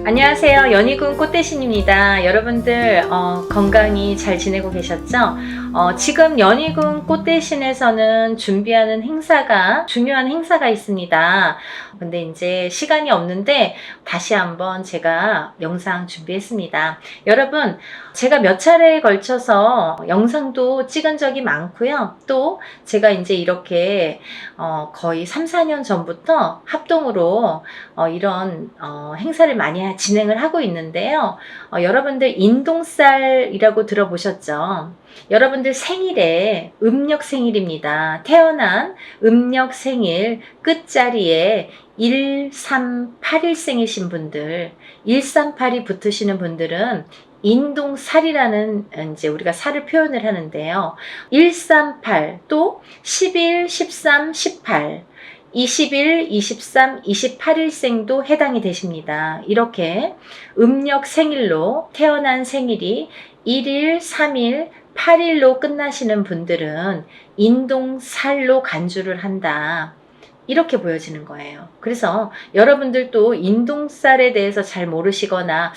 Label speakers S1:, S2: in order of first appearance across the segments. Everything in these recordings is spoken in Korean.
S1: 안녕하세요. 연희군 꽃대신입니다. 여러분들 건강히 잘 지내고 계셨죠? 지금 연희군 꽃대신에서는 준비하는 행사가 중요한 행사가 있습니다. 근데 이제 시간이 없는데 다시 한번 제가 영상 준비했습니다. 여러분, 제가 몇 차례에 걸쳐서 영상도 찍은 적이 많고요. 또 제가 이제 이렇게 거의 3, 4년 전부터 합동으로 이런 행사를 많이 진행을 하고 있는데요. 여러분들 인동살이라고 들어보셨죠? 여러분들 생일에 음력 생일입니다. 태어난 음력 생일 끝자리에 1381생이신 분들, 138이 붙으시는 분들은 인동살이라는 이제 우리가 살을 표현을 하는데요. 138, 또 11, 13, 18, 21, 23, 28일생도 해당이 되십니다. 이렇게 음력 생일로 태어난 생일이 1일, 3일, 8일로 끝나시는 분들은 인동살로 간주를 한다. 이렇게 보여지는 거예요. 그래서 여러분들도 인동살에 대해서 잘 모르시거나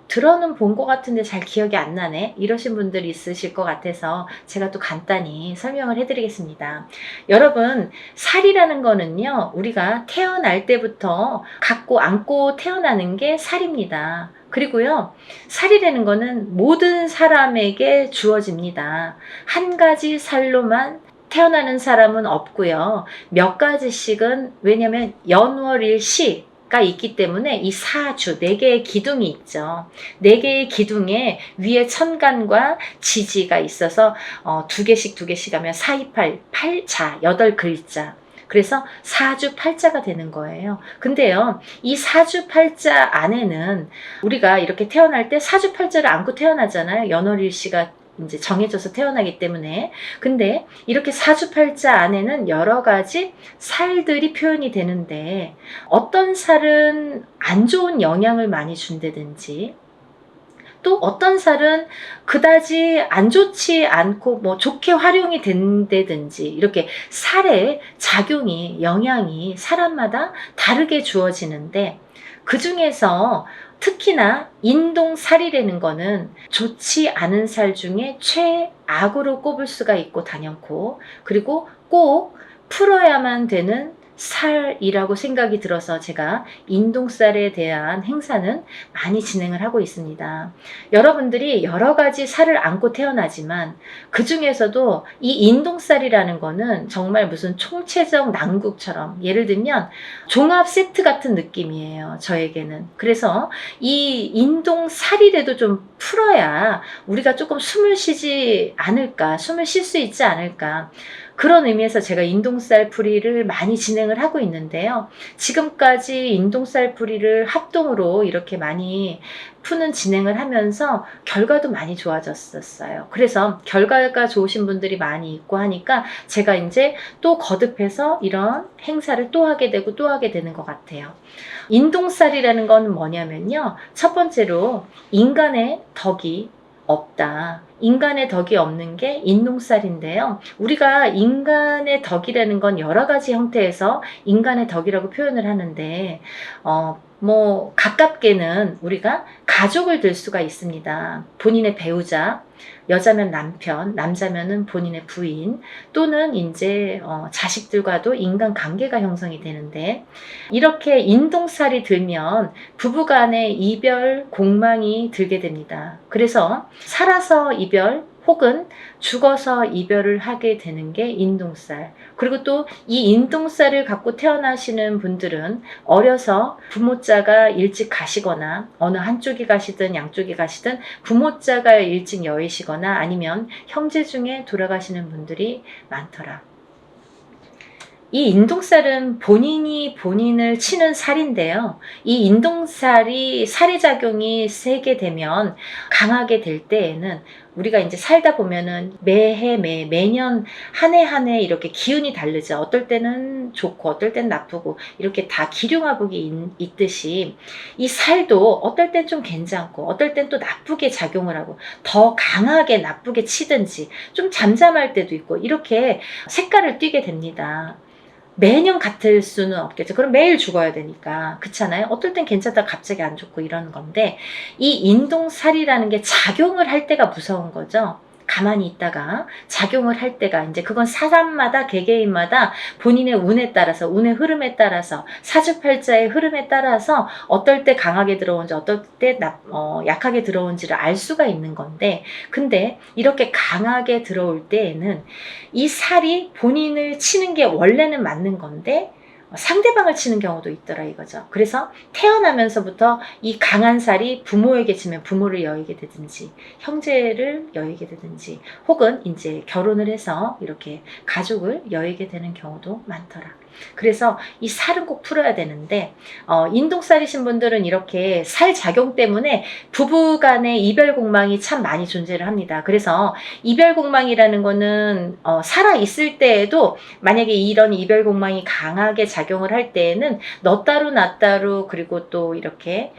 S1: 들어는 본 것 같은데 잘 기억이 안 나네 이러신 분들이 있으실 것 같아서 제가 또 간단히 설명을 해드리겠습니다. 여러분, 살이라는 거는요, 우리가 태어날 때부터 갖고 안고 태어나는 게 살입니다. 그리고요, 살이라는 거는 모든 사람에게 주어집니다. 한 가지 살로만 태어나는 사람은 없고요. 몇 가지씩은, 왜냐면 연월일시가 있기 때문에 이 사주, 4개의 기둥이 있죠. 4개의 기둥에 위에 천간과 지지가 있어서 2개씩 하면 4, 2, 8, 8자, 8글자. 그래서 사주 팔자가 되는 거예요. 근데요, 이 사주 팔자 안에는 우리가 이렇게 태어날 때 사주 팔자를 안고 태어나잖아요. 연월일시가 이제 정해져서 태어나기 때문에. 근데 이렇게 사주팔자 안에는 여러 가지 살들이 표현이 되는데, 어떤 살은 안 좋은 영향을 많이 준다든지, 또 어떤 살은 그다지 안 좋지 않고 뭐 좋게 활용이 된다든지, 이렇게 살의 작용이, 영향이 사람마다 다르게 주어지는데, 그 중에서 특히나 인동살이라는 거는 좋지 않은 살 중에 최악으로 꼽을 수가 있고 당연코, 그리고 꼭 풀어야만 되는 살이라고 생각이 들어서 제가 인동살에 대한 행사는 많이 진행을 하고 있습니다. 여러분들이 여러 가지 살을 안고 태어나지만 그 중에서도 이 인동살이라는 거는 정말 무슨 총체적 난국처럼, 예를 들면 종합 세트 같은 느낌이에요, 저에게는. 그래서 이 인동살이라도 좀 풀어야 우리가 조금 숨을 쉬지 않을까, 숨을 쉴 수 있지 않을까, 그런 의미에서 제가 인동살 풀이를 많이 진행을 하고 있는데요. 지금까지 인동살 풀이를 합동으로 이렇게 많이 푸는 진행을 하면서 결과도 많이 좋아졌었어요. 그래서 결과가 좋으신 분들이 많이 있고 하니까 제가 이제 또 거듭해서 이런 행사를 또 하게 되고 또 하게 되는 것 같아요. 인동살이라는 건 뭐냐면요, 첫 번째로 인간의 덕이 없다. 인간의 덕이 없는 게 인동살인데요. 우리가 인간의 덕이라는 건 여러 가지 형태에서 인간의 덕이라고 표현을 하는데, 가깝게는 우리가 가족을 들 수가 있습니다. 본인의 배우자, 여자면 남편, 남자면은 본인의 부인, 또는 이제 자식들과도 인간 관계가 형성이 되는데, 이렇게 인동살이 들면 부부간의 이별 공망이 들게 됩니다. 그래서 살아서 이별 혹은 죽어서 이별을 하게 되는 게 인동살. 그리고 또 이 인동살을 갖고 태어나시는 분들은 어려서 부모자가 일찍 가시거나, 어느 한쪽이 가시든 양쪽이 가시든 부모자가 일찍 여의시거나 아니면 형제 중에 돌아가시는 분들이 많더라. 이 인동살은 본인이 본인을 치는 살인데요. 이 인동살이 살의 작용이 세게 되면, 강하게 될 때에는 우리가 이제 살다 보면은 매해 매년 한 해 한 해 이렇게 기운이 다르죠. 어떨 때는 좋고 어떨 때는 나쁘고, 이렇게 다 기륭화복이 있듯이 이 살도 어떨 땐 좀 괜찮고 어떨 땐 또 나쁘게 작용을 하고, 더 강하게 나쁘게 치든지 좀 잠잠할 때도 있고, 이렇게 색깔을 띠게 됩니다. 매년 같을 수는 없겠죠. 그럼 매일 죽어야 되니까. 그렇잖아요. 어떨 땐 괜찮다 갑자기 안 좋고 이러는 건데, 이 인동살이라는 게 작용을 할 때가 무서운 거죠. 가만히 있다가 작용을 할 때가, 이제 그건 사람마다 개개인마다 본인의 운에 따라서, 운의 흐름에 따라서, 사주팔자의 흐름에 따라서 어떨 때 강하게 들어온지 어떨 때 약하게 들어온지를 알 수가 있는 건데, 근데 이렇게 강하게 들어올 때에는 이 살이 본인을 치는 게 원래는 맞는 건데 상대방을 치는 경우도 있더라 이거죠. 그래서 태어나면서부터 이 강한 살이 부모에게 치면 부모를 여의게 되든지, 형제를 여의게 되든지, 혹은 이제 결혼을 해서 이렇게 가족을 여의게 되는 경우도 많더라. 그래서 이 살은 꼭 풀어야 되는데, 인동살이신 분들은 이렇게 살 작용 때문에 부부 간의 이별 공망이 참 많이 존재를 합니다. 그래서 이별 공망이라는 거는 살아 있을 때에도 만약에 이런 이별 공망이 강하게 작용을 할 때에는 너 따로 나 따로, 그리고 또 이렇게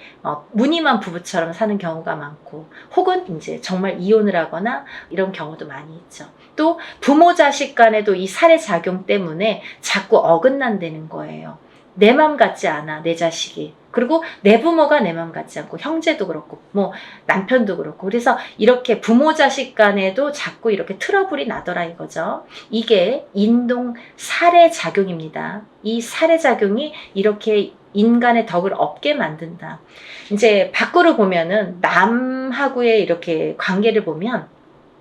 S1: 무늬만 부부처럼 사는 경우가 많고, 혹은 이제 정말 이혼을 하거나 이런 경우도 많이 있죠. 또 부모 자식 간에도 이 살의 작용 때문에 자꾸 어긋난다는 거예요. 내 맘 같지 않아, 내 자식이. 그리고 내 부모가 내 맘 같지 않고, 형제도 그렇고 뭐 남편도 그렇고. 그래서 이렇게 부모 자식 간에도 자꾸 이렇게 트러블이 나더라 이거죠. 이게 인동 살의 작용입니다. 이 살의 작용이 이렇게 인간의 덕을 없게 만든다. 이제 밖으로 보면은 남하고의 이렇게 관계를 보면,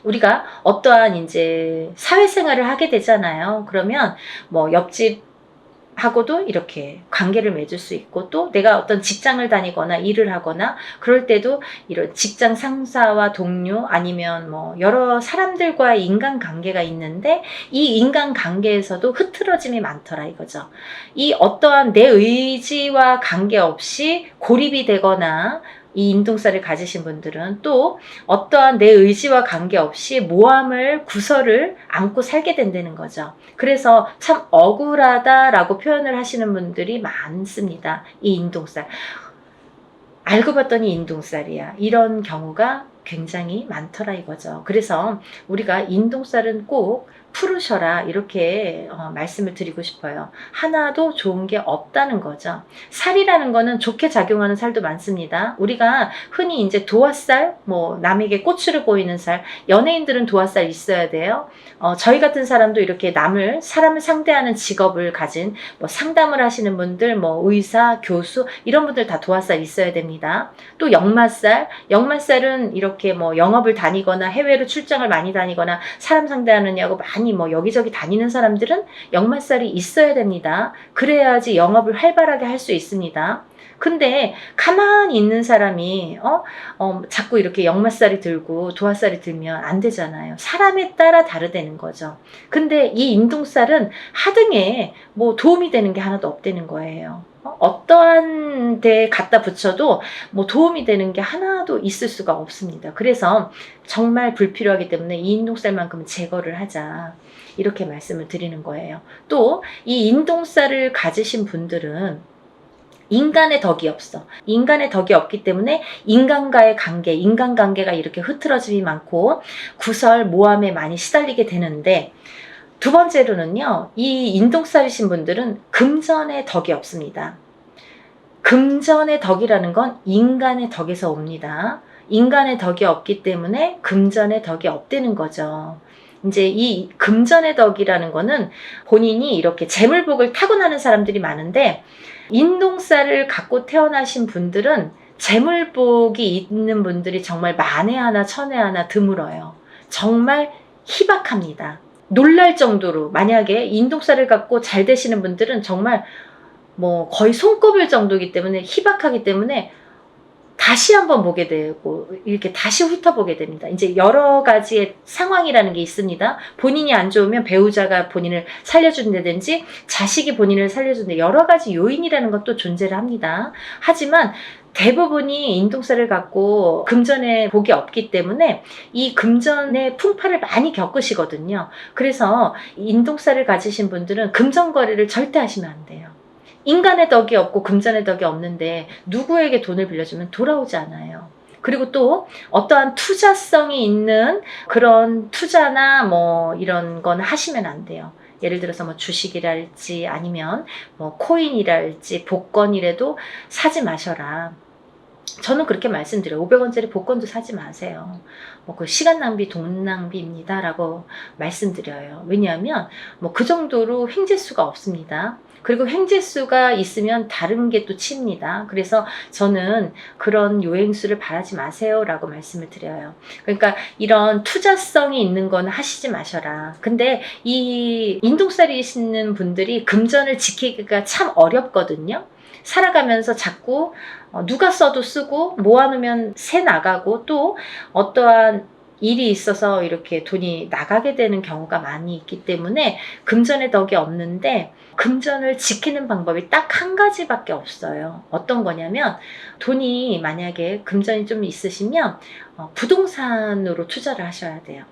S1: 우리가 어떠한 이제 사회생활을 하게 되잖아요. 그러면 뭐 옆집하고도 이렇게 관계를 맺을 수 있고, 또 내가 어떤 직장을 다니거나 일을 하거나 그럴 때도 이런 직장 상사와 동료, 아니면 뭐 여러 사람들과의 인간관계가 있는데, 이 인간관계에서도 흐트러짐이 많더라 이거죠. 이 어떠한 내 의지와 관계없이 고립이 되거나, 이 인동살을 가지신 분들은 또 어떠한 내 의지와 관계없이 모함을, 구설을 안고 살게 된다는 거죠. 그래서 참 억울하다라고 표현을 하시는 분들이 많습니다. 이 인동살. 알고 봤더니 인동살이야. 이런 경우가 굉장히 많더라 이거죠. 그래서 우리가 인동살은 꼭 풀으셔라 이렇게 말씀을 드리고 싶어요. 하나도 좋은 게 없다는 거죠. 살이라는 거는 좋게 작용하는 살도 많습니다. 우리가 흔히 이제 도화살, 뭐 남에게 꼬추를 보이는 살, 연예인들은 도화살 있어야 돼요. 저희 같은 사람도 이렇게 사람을 상대하는 직업을 가진 뭐 상담을 하시는 분들, 뭐 의사, 교수 이런 분들 다 도화살 있어야 됩니다. 또 역마살은 이렇게 뭐 영업을 다니거나 해외로 출장을 많이 다니거나 사람 상대하느냐고 많이 뭐 여기저기 다니는 사람들은 역마살이 있어야 됩니다. 그래야지 영업을 활발하게 할 수 있습니다. 근데 가만히 있는 사람이 자꾸 이렇게 역마살이 들고 도화살이 들면 안 되잖아요. 사람에 따라 다르다는 거죠. 근데 이 인동살은 하등에 뭐 도움이 되는 게 하나도 없다는 거예요. 어떠한 데에 갖다 붙여도 뭐 도움이 되는 게 하나도 있을 수가 없습니다. 그래서 정말 불필요하기 때문에 이 인동살만큼은 제거를 하자 이렇게 말씀을 드리는 거예요. 또 이 인동살을 가지신 분들은 인간의 덕이 없어. 인간의 덕이 없기 때문에 인간과의 관계, 인간관계가 이렇게 흐트러짐이 많고 구설, 모함에 많이 시달리게 되는데, 두 번째로는요, 이 인동살이신 분들은 금전의 덕이 없습니다. 금전의 덕이라는 건 인간의 덕에서 옵니다. 인간의 덕이 없기 때문에 금전의 덕이 없다는 거죠. 이제 이 금전의 덕이라는 거는 본인이 이렇게 재물복을 타고나는 사람들이 많은데, 인동살을 갖고 태어나신 분들은 재물복이 있는 분들이 정말 만에 하나 천에 하나 드물어요. 정말 희박합니다. 놀랄 정도로, 만약에 인동살을 갖고 잘 되시는 분들은 정말 뭐 거의 손꼽을 정도이기 때문에, 희박하기 때문에 다시 한번 보게 되고 이렇게 다시 훑어보게 됩니다. 이제 여러 가지의 상황이라는 게 있습니다. 본인이 안 좋으면 배우자가 본인을 살려준다든지 자식이 본인을 살려준다, 여러 가지 요인이라는 것도 존재를 합니다. 하지만 대부분이 인동살을 갖고 금전의 복이 없기 때문에 이 금전의 풍파를 많이 겪으시거든요. 그래서 인동살을 가지신 분들은 금전 거래를 절대 하시면 안 돼요. 인간의 덕이 없고 금전의 덕이 없는데 누구에게 돈을 빌려주면 돌아오지 않아요. 그리고 또 어떠한 투자성이 있는 그런 투자나 뭐 이런 건 하시면 안 돼요. 예를 들어서 뭐 주식이랄지 아니면 뭐 코인이랄지 복권이라도 사지 마셔라. 저는 그렇게 말씀드려요. 500원짜리 복권도 사지 마세요. 뭐 그 시간 낭비, 돈 낭비입니다. 라고 말씀드려요. 왜냐하면 뭐 그 정도로 횡재수가 없습니다. 그리고 횡재수가 있으면 다른 게 또 칩니다. 그래서 저는 그런 요행수를 바라지 마세요. 라고 말씀을 드려요. 그러니까 이런 투자성이 있는 건 하시지 마셔라. 근데 이 인동살이시는 분들이 금전을 지키기가 참 어렵거든요. 살아가면서 자꾸 누가 써도 쓰고 모아놓으면 새 나가고 또 어떠한 일이 있어서 이렇게 돈이 나가게 되는 경우가 많이 있기 때문에 금전의 덕이 없는데 금전을 지키는 방법이 딱 한 가지밖에 없어요. 어떤 거냐면 돈이 만약에 금전이 좀 있으시면 부동산으로 투자를 하셔야 돼요.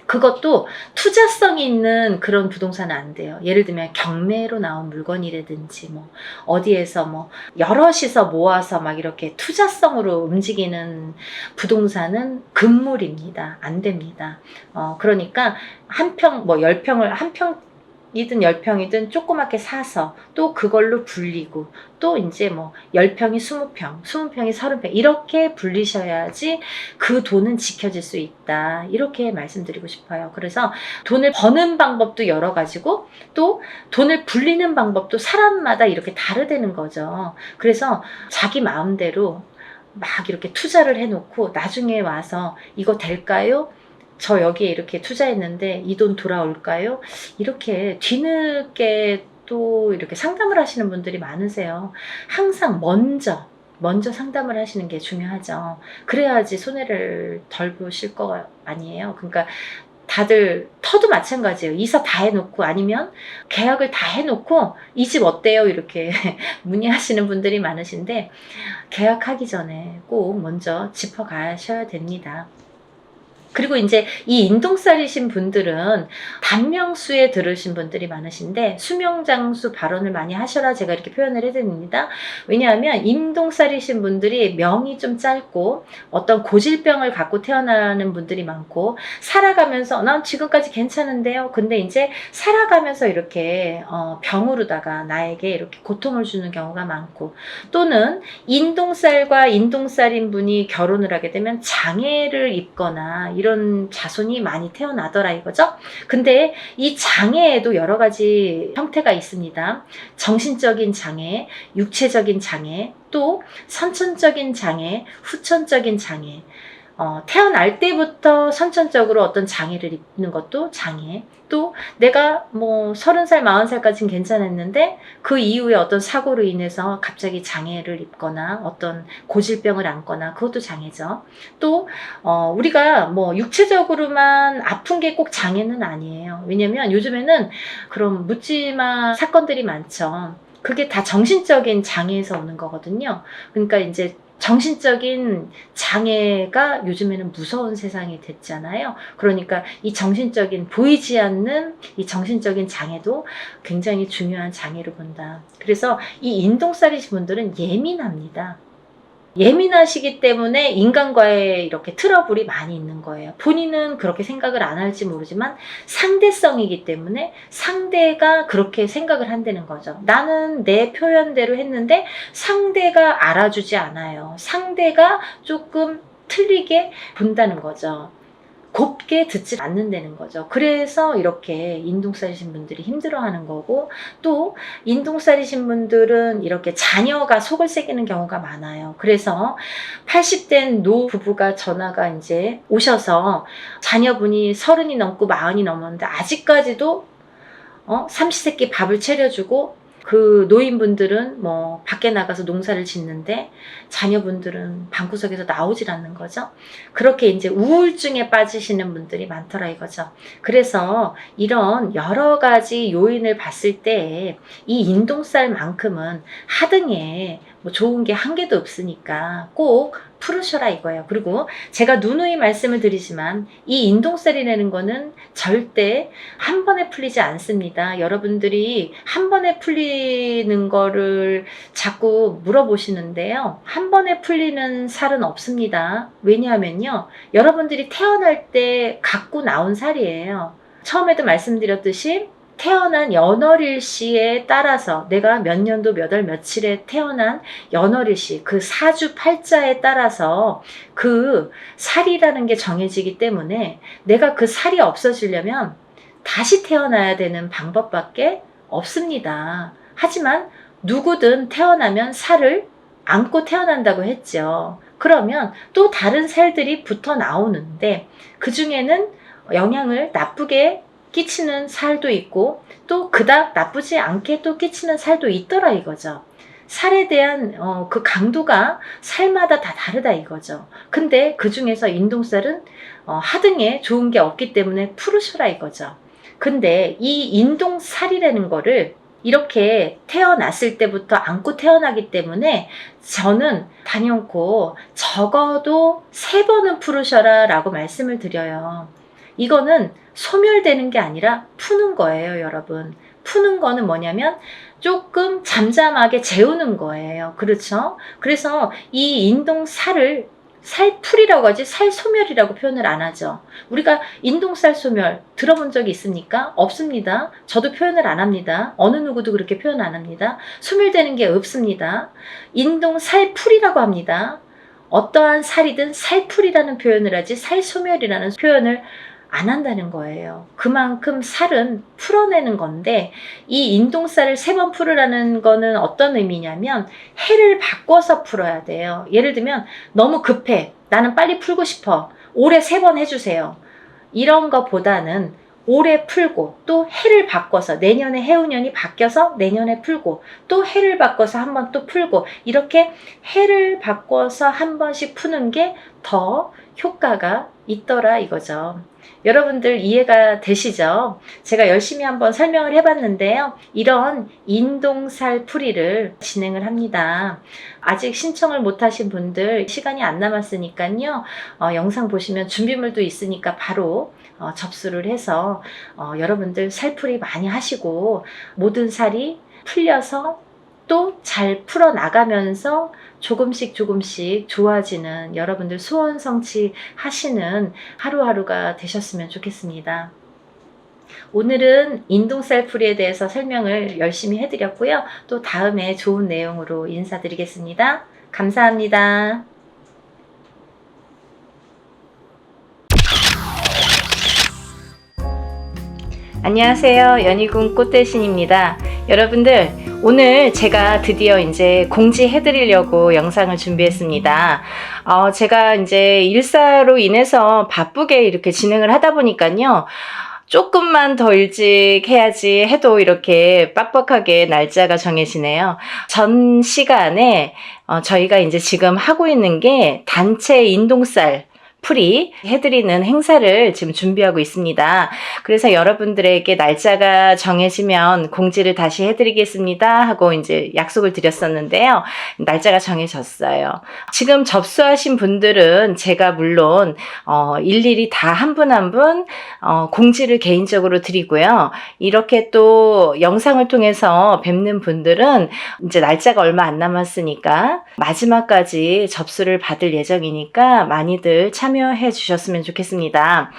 S1: 그것도 투자성이 있는 그런 부동산은 안 돼요. 예를 들면 경매로 나온 물건이라든지 뭐 어디에서 뭐 여럿이서 모아서 막 이렇게 투자성으로 움직이는 부동산은 금물입니다. 안 됩니다. 그러니까 한 평, 뭐 10평을 한 평이든 10평이든 조그맣게 사서 또 그걸로 불리고 또 이제 뭐 10평이 20평, 20평이 30평 이렇게 불리셔야지 그 돈은 지켜질 수 있다. 이렇게 말씀드리고 싶어요. 그래서 돈을 버는 방법도 여러 가지고 또 돈을 불리는 방법도 사람마다 이렇게 다르다는 거죠. 그래서 자기 마음대로 막 이렇게 투자를 해놓고 나중에 와서 이거 될까요? 저 여기에 이렇게 투자했는데 이 돈 돌아올까요? 이렇게 뒤늦게 또 이렇게 상담을 하시는 분들이 많으세요. 항상 먼저 상담을 하시는 게 중요하죠. 그래야지 손해를 덜 보실 거 아니에요. 그러니까 다들 터도 마찬가지예요. 이사 다 해놓고 아니면 계약을 다 해놓고 이 집 어때요? 이렇게 문의하시는 분들이 많으신데 계약하기 전에 꼭 먼저 짚어가셔야 됩니다. 그리고 이제 이 인동살이신 분들은 단명수에 들으신 분들이 많으신데 수명장수 발언을 많이 하셔라 제가 이렇게 표현을 해드립니다. 왜냐하면 인동살이신 분들이 명이 좀 짧고 어떤 고질병을 갖고 태어나는 분들이 많고 살아가면서 난 지금까지 괜찮은데요. 근데 이제 살아가면서 이렇게 병으로다가 나에게 이렇게 고통을 주는 경우가 많고 또는 인동살과 인동살인 분이 결혼을 하게 되면 장애를 입거나 이런 자손이 많이 태어나더라 이거죠. 근데 이 장애에도 여러 가지 형태가 있습니다. 정신적인 장애, 육체적인 장애, 또 선천적인 장애, 후천적인 장애. 태어날 때부터 선천적으로 어떤 장애를 입는 것도 장애. 또 내가 뭐 30살, 40살까지는 괜찮았는데 그 이후에 어떤 사고로 인해서 갑자기 장애를 입거나 어떤 고질병을 안거나 그것도 장애죠. 또 우리가 뭐 육체적으로만 아픈 게 꼭 장애는 아니에요. 왜냐면 요즘에는 그런 묻지마 사건들이 많죠. 그게 다 정신적인 장애에서 오는 거거든요. 그러니까 이제 정신적인 장애가 요즘에는 무서운 세상이 됐잖아요. 그러니까 이 정신적인 보이지 않는 이 정신적인 장애도 굉장히 중요한 장애로 본다. 그래서 이 인동살이신 분들은 예민합니다. 예민하시기 때문에 인간과의 이렇게 트러블이 많이 있는 거예요. 본인은 그렇게 생각을 안 할지 모르지만 상대성이기 때문에 상대가 그렇게 생각을 한다는 거죠. 나는 내 표현대로 했는데 상대가 알아주지 않아요. 상대가 조금 틀리게 본다는 거죠. 곱게 듣지 않는다는 거죠. 그래서 이렇게 인동살이신 분들이 힘들어하는 거고 또 인동살이신 분들은 이렇게 자녀가 속을 새기는 경우가 많아요. 그래서 80된 노 부부가 전화가 이제 오셔서 자녀분이 30이 넘고 40이 넘었는데 아직까지도 삼시세끼 밥을 차려주고 그 노인분들은 뭐 밖에 나가서 농사를 짓는데 자녀분들은 방구석에서 나오질 않는 거죠. 그렇게 이제 우울증에 빠지시는 분들이 많더라 이거죠. 그래서 이런 여러 가지 요인을 봤을 때 이 인동살만큼은 하등에 뭐 좋은 게 한 개도 없으니까 꼭 풀으셔라 이거예요. 그리고 제가 누누이 말씀을 드리지만 이 인동살이라는 거는 절대 한 번에 풀리지 않습니다. 여러분들이 한 번에 풀리는 거를 자꾸 물어보시는데요. 한 번에 풀리는 살은 없습니다. 왜냐하면요. 여러분들이 태어날 때 갖고 나온 살이에요. 처음에도 말씀드렸듯이 태어난 연월일시에 따라서 내가 몇 년도 몇 월 며칠에 태어난 연월일시 그 사주 팔자에 따라서 그 살이라는 게 정해지기 때문에 내가 그 살이 없어지려면 다시 태어나야 되는 방법밖에 없습니다. 하지만 누구든 태어나면 살을 안고 태어난다고 했죠. 그러면 또 다른 살들이 붙어 나오는데 그 중에는 영향을 나쁘게 끼치는 살도 있고 또 그닥 나쁘지 않게 또 끼치는 살도 있더라 이거죠. 살에 대한 그 강도가 살마다 다 다르다 이거죠. 근데 그 중에서 인동살은 하등에 좋은 게 없기 때문에 푸르셔라 이거죠. 근데 이 인동살이라는 거를 이렇게 태어났을 때부터 안고 태어나기 때문에 저는 단연코 적어도 3번은 푸르셔라 라고 말씀을 드려요. 이거는 소멸되는 게 아니라 푸는 거예요, 여러분. 푸는 거는 뭐냐면 조금 잠잠하게 재우는 거예요. 그렇죠? 그래서 이 인동살을 살풀이라고 하지 살소멸이라고 표현을 안 하죠. 우리가 인동살 소멸 들어본 적이 있습니까? 없습니다. 저도 표현을 안 합니다. 어느 누구도 그렇게 표현 안 합니다. 소멸되는 게 없습니다. 인동살풀이라고 합니다. 어떠한 살이든 살풀이라는 표현을 하지 살소멸이라는 표현을 안 한다는 거예요. 그만큼 살은 풀어내는 건데 이 인동살을 3번 풀으라는 거는 어떤 의미냐면 해를 바꿔서 풀어야 돼요. 예를 들면 너무 급해. 나는 빨리 풀고 싶어. 올해 3번 해주세요. 이런 거보다는 올해 풀고 또 해를 바꿔서 내년에 해운년이 바뀌어서 내년에 풀고 또 해를 바꿔서 한 번 또 풀고 이렇게 해를 바꿔서 한 번씩 푸는 게 더 효과가 있더라 이거죠. 여러분들 이해가 되시죠? 제가 열심히 한번 설명을 해봤는데요. 이런 인동살 풀이를 진행을 합니다. 아직 신청을 못하신 분들 시간이 안 남았으니까요. 영상 보시면 준비물도 있으니까 바로 접수를 해서 여러분들 살풀이 많이 하시고 모든 살이 풀려서 또 잘 풀어나가면서 조금씩 좋아지는 여러분들 소원 성취하시는 하루하루가 되셨으면 좋겠습니다. 오늘은 인동살 풀이에 대해서 설명을 열심히 해드렸고요. 또 다음에 좋은 내용으로 인사드리겠습니다. 감사합니다. 안녕하세요. 연희궁 꽃대신입니다. 여러분들 오늘 제가 드디어 이제 공지해드리려고 영상을 준비했습니다. 제가 이제 일사로 인해서 바쁘게 이렇게 진행을 하다 보니까요. 조금만 더 일찍 해야지 해도 이렇게 빡빡하게 날짜가 정해지네요. 전 시간에 저희가 이제 지금 하고 있는 게 단체 인동살 풀이 해드리는 행사를 지금 준비하고 있습니다. 그래서 여러분들에게 날짜가 정해지면 공지를 다시 해드리겠습니다 하고 이제 약속을 드렸었는데요. 날짜가 정해졌어요. 지금 접수하신 분들은 제가 물론 일일이 다 한 분 한 분 공지를 개인적으로 드리고요. 이렇게 또 영상을 통해서 뵙는 분들은 이제 날짜가 얼마 안 남았으니까 마지막까지 접수를 받을 예정이니까 많이들 참여해 주셨으면 좋겠습니다.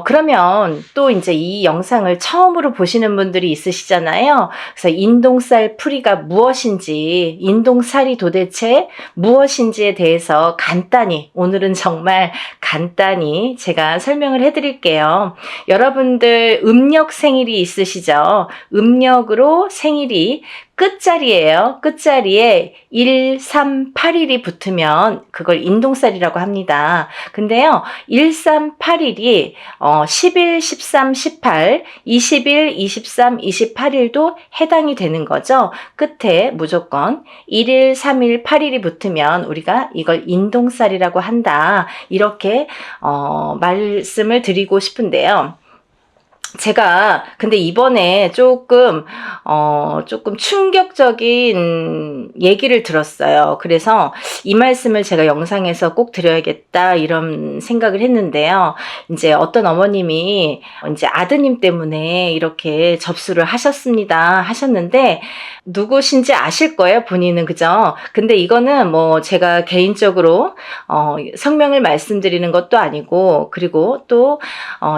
S1: 그러면 또 이제 이 영상을 처음으로 보시는 분들이 있으시잖아요. 그래서 인동살 풀이가 무엇인지, 인동살이 도대체 무엇인지에 대해서 간단히, 오늘은 정말 간단히 제가 설명을 해드릴게요. 여러분들 음력 생일이 있으시죠? 음력으로 생일이 끝자리예요. 끝자리에 1, 3, 8일이 붙으면 그걸 인동살이라고 합니다. 근데요, 1, 3, 8일이 10일, 13, 18, 20일, 23, 28일도 해당이 되는 거죠. 끝에 무조건 1일, 3일, 8일이 붙으면 우리가 이걸 인동살이라고 한다. 이렇게 말씀을 드리고 싶은데요. 제가 근데 이번에 조금 충격적인 얘기를 들었어요. 그래서 이 말씀을 제가 영상에서 꼭 드려야겠다 이런 생각을 했는데요. 이제 어떤 어머님이 이제 아드님 때문에 이렇게 접수를 하셨는데 누구신지 아실 거예요, 본인은. 그죠? 근데 이거는 뭐 제가 개인적으로 성명을 말씀드리는 것도 아니고, 그리고 또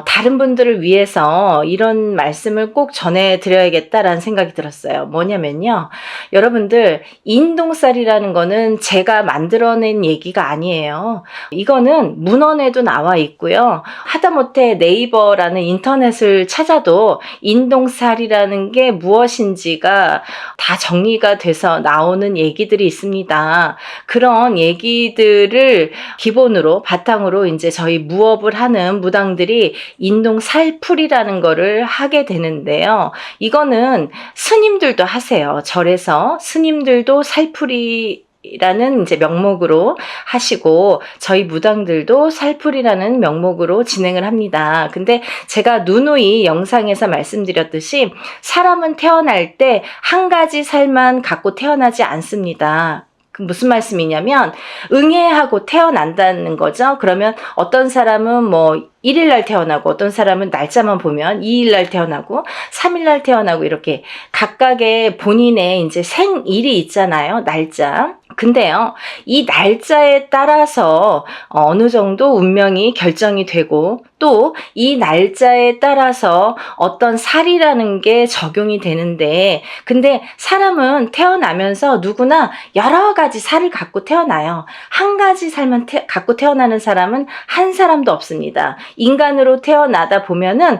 S1: 다른 분들을 위해서 통해서 이런 말씀을 꼭 전해드려야겠다라는 생각이 들었어요. 뭐냐면요. 여러분들, 인동살이라는 거는 제가 만들어낸 얘기가 아니에요. 이거는 문헌에도 나와 있고요. 하다못해 네이버라는 인터넷을 찾아도 인동살이라는 게 무엇인지가 다 정리가 돼서 나오는 얘기들이 있습니다. 그런 얘기들을 기본으로 바탕으로 이제 저희 무업을 하는 무당들이 인동살풀이라는 거를 하게 되는데요. 이거는 스님들도 하세요. 절에서 스님들도 살풀이라는 이제 명목으로 하시고 저희 무당들도 살풀이라는 명목으로 진행을 합니다. 근데 제가 누누이 영상에서 말씀드렸듯이 사람은 태어날 때 한 가지 살만 갖고 태어나지 않습니다. 그 무슨 말씀이냐면 응애하고 태어난다는 거죠. 그러면 어떤 사람은 뭐 1일날 태어나고 어떤 사람은 날짜만 보면 2일날 태어나고 3일날 태어나고 이렇게 각각의 본인의 이제 생일이 있잖아요. 날짜. 근데요, 이 날짜에 따라서 어느 정도 운명이 결정이 되고 또 이 날짜에 따라서 어떤 살이라는 게 적용이 되는데 근데 사람은 태어나면서 누구나 여러 가지 살을 갖고 태어나요. 한 가지 살만 갖고 태어나는 사람은 한 사람도 없습니다. 인간으로 태어나다 보면은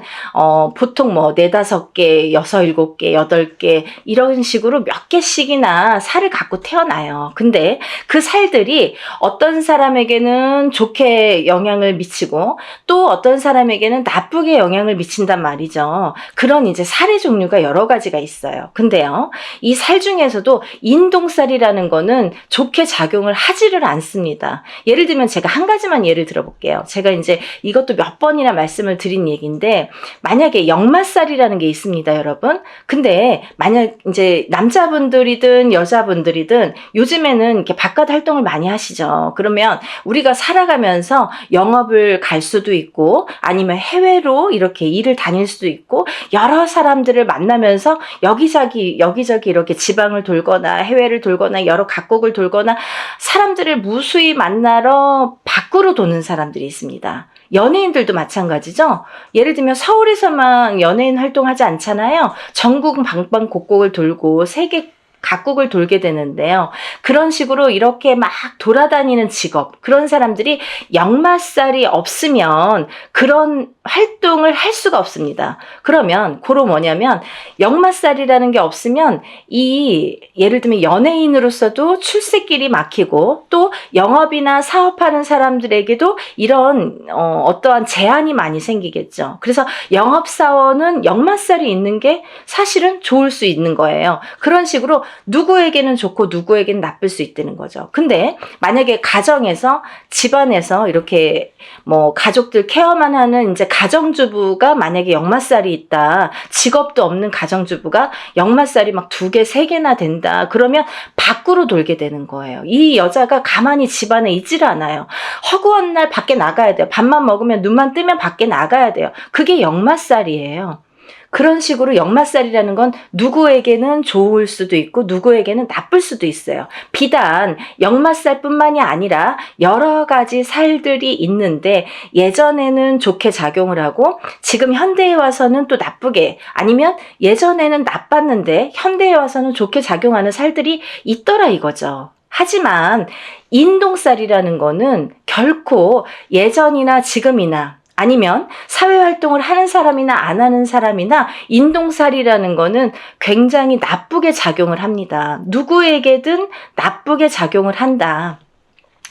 S1: 보통 뭐 4, 5개, 6, 7개, 8개 이런 식으로 몇 개씩이나 살을 갖고 태어나요. 근데 그 살들이 어떤 사람에게는 좋게 영향을 미치고 또 어떤 사람에게는 나쁘게 영향을 미친단 말이죠. 그런 이제 살의 종류가 여러 가지가 있어요. 근데요, 이 살 중에서도 인동살이라는 거는 좋게 작용을 하지를 않습니다. 예를 들면 제가 한 가지만 예를 들어볼게요. 제가 이제 이것도 몇 번이나 말씀을 드린 얘기인데 만약에 역마살이라는 게 있습니다, 여러분. 근데 만약 이제 남자분들이든 여자분들이든 요즘에는 이렇게 바깥 활동을 많이 하시죠. 그러면 우리가 살아가면서 영업을 갈 수도 있고 아니면 해외로 이렇게 일을 다닐 수도 있고 여러 사람들을 만나면서 여기저기 이렇게 지방을 돌거나 해외를 돌거나 여러 각국을 돌거나 사람들을 무수히 만나러 밖으로 도는 사람들이 있습니다. 연예인들도 마찬가지죠. 예를 들면 서울에서만 연예인 활동하지 않잖아요. 전국 방방곡곡을 돌고 세계 각국을 돌게 되는데요. 그런 식으로 이렇게 막 돌아다니는 직업, 그런 사람들이 역마살이 없으면 그런 활동을 할 수가 없습니다. 그러면 그로 뭐냐면 역마살이라는 게 없으면 이 예를 들면 연예인으로서도 출세길이 막히고 또 영업이나 사업하는 사람들에게도 이런 어떠한 제한이 많이 생기겠죠. 그래서 영업사원은 역마살이 있는 게 사실은 좋을 수 있는 거예요. 그런 식으로 누구에게는 좋고 누구에게는 나쁠 수 있다는 거죠. 근데 만약에 가정에서 집안에서 이렇게 뭐 가족들 케어만 하는 이제 가정주부가 만약에 역마살이 있다. 직업도 없는 가정주부가 역마살이 막 2개, 3개나 된다. 그러면 밖으로 돌게 되는 거예요. 이 여자가 가만히 집안에 있지를 않아요. 허구한 날 밖에 나가야 돼요. 밥만 먹으면 눈만 뜨면 밖에 나가야 돼요. 그게 역마살이에요. 그런 식으로 역마살이라는 건 누구에게는 좋을 수도 있고 누구에게는 나쁠 수도 있어요. 비단 역마살뿐만이 아니라 여러 가지 살들이 있는데 예전에는 좋게 작용을 하고 지금 현대에 와서는 또 나쁘게 아니면 예전에는 나빴는데 현대에 와서는 좋게 작용하는 살들이 있더라 이거죠. 하지만 인동살이라는 거는 결코 예전이나 지금이나 아니면 사회활동을 하는 사람이나 안 하는 사람이나 인동살이라는 거는 굉장히 나쁘게 작용을 합니다. 누구에게든 나쁘게 작용을 한다.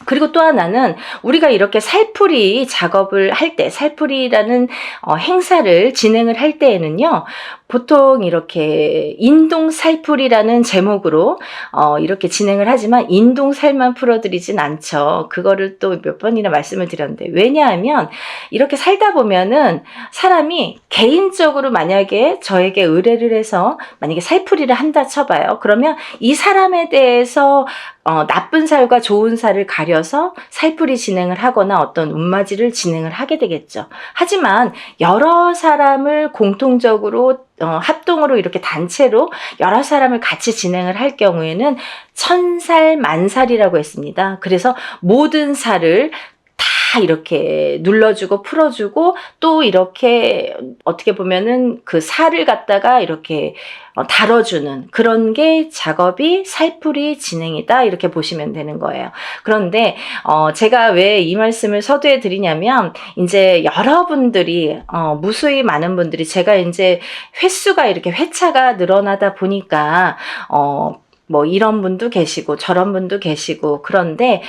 S1: 그리고 또 하나는 우리가 이렇게 살풀이 작업을 할 때, 살풀이라는 행사를 진행을 할 때에는요, 보통 이렇게 인동살풀이라는 제목으로 이렇게 진행을 하지만 인동살만 풀어드리진 않죠. 그거를 또 몇 번이나 말씀을 드렸는데 왜냐하면 이렇게 살다 보면은 사람이 개인적으로 만약에 저에게 의뢰를 해서 만약에 살풀이를 한다 쳐봐요. 그러면 이 사람에 대해서 나쁜 살과 좋은 살을 가려서 살풀이 진행을 하거나 어떤 운맞이를 진행을 하게 되겠죠. 하지만 여러 사람을 공통적으로 합동으로 이렇게 단체로 여러 사람을 같이 진행을 할 경우에는 천살 만살이라고 했습니다. 그래서 모든 살을 다 다 이렇게 눌러주고 풀어주고 또 이렇게 어떻게 보면은 그 살을 갖다가 이렇게 다뤄주는 그런 게 작업이 살풀이 진행이다 이렇게 보시면 되는 거예요. 그런데 제가 왜 이 말씀을 서두에 드리냐면 이제 여러분들이 무수히 많은 분들이 제가 이제 횟수가 이렇게 회차가 늘어나다 보니까 뭐 이런 분도 계시고 저런 분도 계시고 그런데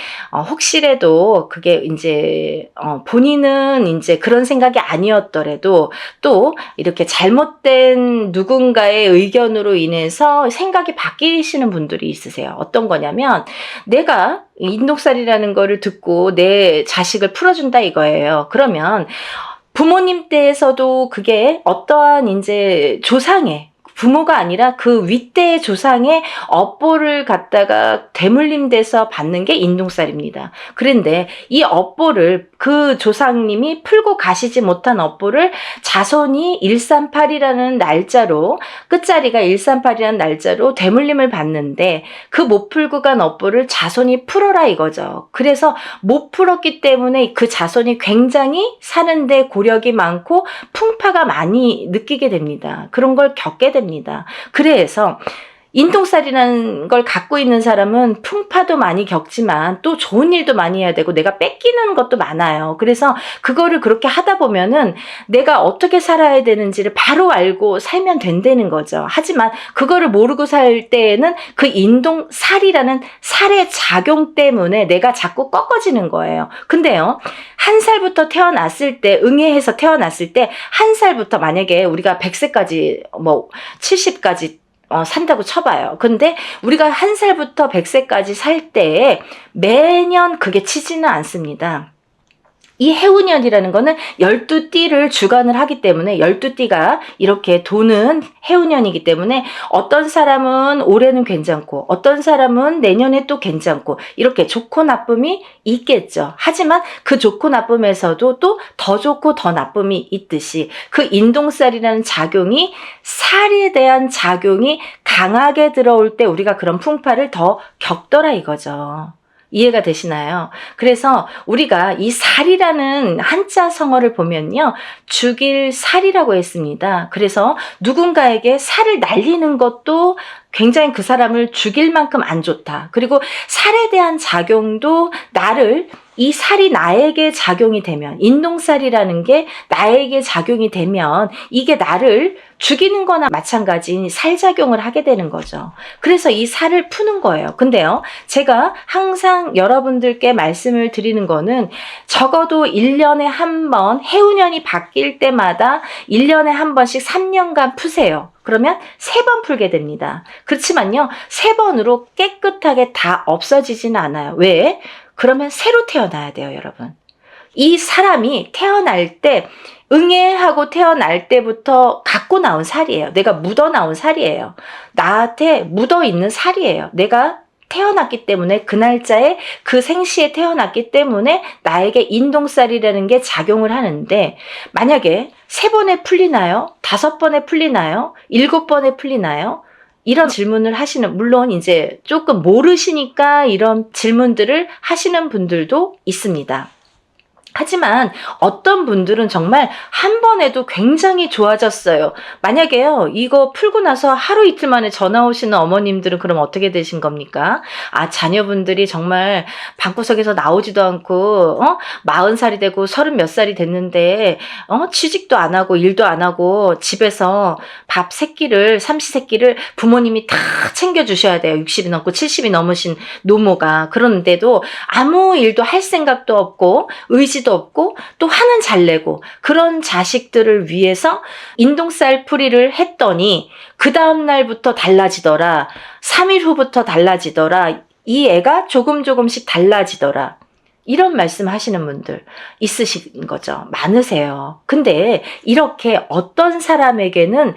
S1: 혹시라도 그게 이제 본인은 이제 그런 생각이 아니었더라도 또 이렇게 잘못된 누군가의 의견으로 인해서 생각이 바뀌시는 분들이 있으세요. 어떤 거냐면 내가 인독살이라는 거를 듣고 내 자식을 풀어준다 이거예요. 그러면 부모님 때에서도 그게 어떠한 이제 조상의 부모가 아니라 그 윗대의 조상의 업보를 갖다가 대물림돼서 받는 게 인동살입니다. 그런데 이 업보를 그 조상님이 풀고 가시지 못한 업보를 자손이 138이라는 날짜로 끝자리가 138이라는 날짜로 대물림을 받는데 그 못 풀고 간 업보를 자손이 풀어라 이거죠. 그래서 못 풀었기 때문에 그 자손이 굉장히 사는데 고력이 많고 풍파가 많이 느끼게 됩니다. 그런 걸 겪게 됩니다. 그래서 인동살이라는 걸 갖고 있는 사람은 풍파도 많이 겪지만 또 좋은 일도 많이 해야 되고 내가 뺏기는 것도 많아요. 그래서 그거를 그렇게 하다 보면은 내가 어떻게 살아야 되는지를 바로 알고 살면 된다는 거죠. 하지만 그거를 모르고 살 때에는 그 인동살이라는 살의 작용 때문에 내가 자꾸 꺾어지는 거예요. 근데요, 1살부터 태어났을 때 응애해서 태어났을 때 1살부터 만약에 우리가 100세까지 뭐 70까지 산다고 쳐봐요. 근데 우리가 1살부터 100세까지 살 때에 매년 그게 치지는 않습니다. 이 해운년이라는 거는 12띠를 주관을 하기 때문에 12띠가 이렇게 도는 해운년이기 때문에 어떤 사람은 올해는 괜찮고 어떤 사람은 내년에 또 괜찮고 이렇게 좋고 나쁨이 있겠죠. 하지만 그 좋고 나쁨에서도 또 더 좋고 더 나쁨이 있듯이 그 인동살이라는 작용이 살에 대한 작용이 강하게 들어올 때 우리가 그런 풍파를 더 겪더라 이거죠. 이해가 되시나요? 그래서 우리가 이 살이라는 한자 성어를 보면요. 죽일 살이라고 했습니다. 그래서 누군가에게 살을 날리는 것도 굉장히 그 사람을 죽일 만큼 안 좋다. 그리고 살에 대한 작용도 이 살이 나에게 작용이 되면 인동살이라는 게 나에게 작용이 되면 이게 나를 죽이는 거나 마찬가지인 살작용을 하게 되는 거죠. 그래서 이 살을 푸는 거예요. 근데요, 제가 항상 여러분들께 말씀을 드리는 거는 적어도 1년에 한 번 해운년이 바뀔 때마다 1년에 한 번씩 3년간 푸세요. 그러면 3번 풀게 됩니다. 그렇지만요, 3번으로 깨끗하게 다 없어지지는 않아요. 왜? 그러면 새로 태어나야 돼요, 여러분. 이 사람이 태어날 때 응애하고 태어날 때부터 갖고 나온 살이에요. 내가 묻어 나온 살이에요. 나한테 묻어 있는 살이에요. 내가 태어났기 때문에 그 날짜에 그 생시에 태어났기 때문에 나에게 인동살이라는 게 작용을 하는데 만약에 3번에 풀리나요? 5번에 풀리나요? 7번에 풀리나요? 이런 질문을 하시는, 물론 이제 조금 모르시니까 이런 질문들을 하시는 분들도 있습니다. 하지만 어떤 분들은 정말 한 번에도 굉장히 좋아졌어요. 만약에요, 이거 풀고 나서 하루 이틀 만에 전화 오시는 어머님들은 그럼 어떻게 되신 겁니까? 자녀분들이 정말 방구석에서 나오지도 않고 40살이 되고 30몇 살이 됐는데 취직도 안 하고 일도 안 하고 집에서 밥 세끼를 삼시세끼를 부모님이 다 챙겨주셔야 돼요. 60이 넘고 70이 넘으신 노모가. 그런데도 아무 일도 할 생각도 없고 의지도 없고 또 화는 잘 내고 그런 자식들을 위해서 인동살 풀이를 했더니 그 다음 날부터 달라지더라. 3일 후부터 달라지더라. 이 애가 조금씩 달라지더라. 이런 말씀 하시는 분들 있으신 거죠. 많으세요. 근데 이렇게 어떤 사람에게는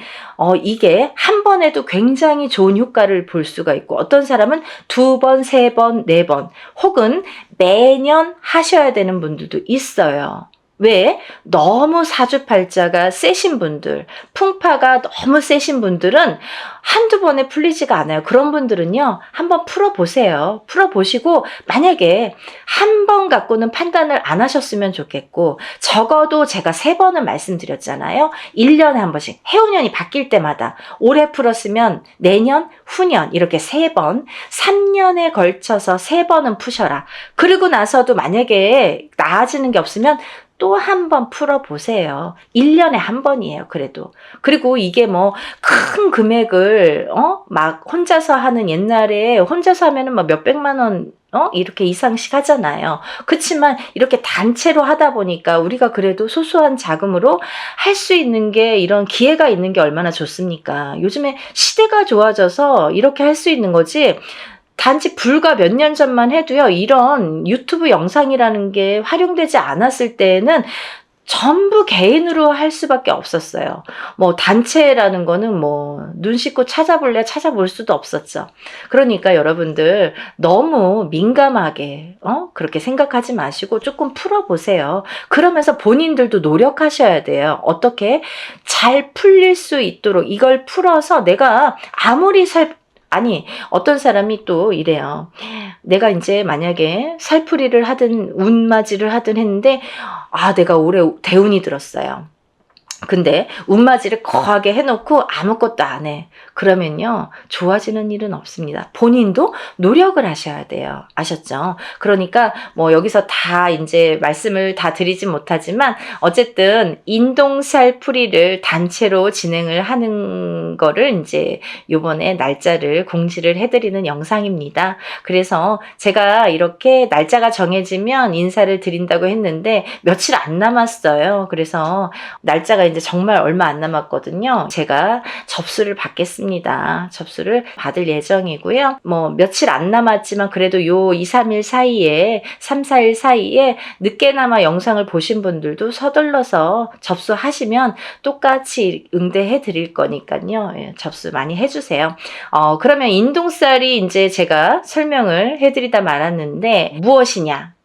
S1: 이게 한 번에도 굉장히 좋은 효과를 볼 수가 있고 어떤 사람은 2번, 3번, 4번 혹은 매년 하셔야 되는 분들도 있어요. 왜? 너무 사주팔자가 세신 분들, 풍파가 너무 세신 분들은 한두 번에 풀리지가 않아요. 그런 분들은요, 한번 풀어보세요. 풀어보시고, 만약에 한 번 갖고는 판단을 안 하셨으면 좋겠고, 적어도 제가 3번은 말씀드렸잖아요. 1년에 한 번씩, 해운년이 바뀔 때마다, 올해 풀었으면 내년, 후년, 이렇게 3번, 3년에 걸쳐서 3번은 푸셔라. 그리고 나서도 만약에 나아지는 게 없으면 또 한 번 풀어보세요. 1년에 한 번이에요, 그래도. 그리고 이게 뭐, 큰 금액을, 막 혼자서 하는 옛날에 혼자서 하면은 막 몇백만 원, 이렇게 이상씩 하잖아요. 그치만 이렇게 단체로 하다 보니까 우리가 그래도 소소한 자금으로 할 수 있는 게 이런 기회가 있는 게 얼마나 좋습니까? 요즘에 시대가 좋아져서 이렇게 할 수 있는 거지. 단지 불과 몇 년 전만 해도요, 이런 유튜브 영상이라는 게 활용되지 않았을 때에는 전부 개인으로 할 수밖에 없었어요. 뭐 단체라는 거는 뭐 눈 씻고 찾아볼래 찾아볼 수도 없었죠. 그러니까 여러분들 너무 민감하게 그렇게 생각하지 마시고 조금 풀어보세요. 그러면서 본인들도 노력하셔야 돼요. 어떻게 잘 풀릴 수 있도록 이걸 풀어서 내가 아무리 아니, 어떤 사람이 또 이래요. 내가 이제 만약에 살풀이를 하든 운맞이를 하든 했는데, 내가 올해 대운이 들었어요. 근데 운맞이를 거하게 해놓고 아무것도 안 해. 그러면요, 좋아지는 일은 없습니다. 본인도 노력을 하셔야 돼요. 아셨죠? 그러니까 뭐 여기서 다 이제 말씀을 다 드리진 못하지만 어쨌든 인동살 풀이를 단체로 진행을 하는 거를 이제 요번에 날짜를 공지를 해드리는 영상입니다. 그래서 제가 이렇게 날짜가 정해지면 인사를 드린다고 했는데 며칠 안 남았어요. 그래서 날짜가 이제 정말 얼마 안 남았거든요. 제가 접수를 받겠습니다. 접수를 받을 예정이고요. 뭐 며칠 안 남았지만 그래도 요 2, 3일 사이에 3, 4일 사이에 늦게나마 영상을 보신 분들도 서둘러서 접수하시면 똑같이 응대해 드릴 거니까요. 예, 접수 많이 해주세요. 그러면 인동살이 이제 제가 설명을 해드리다 말았는데 무엇이냐?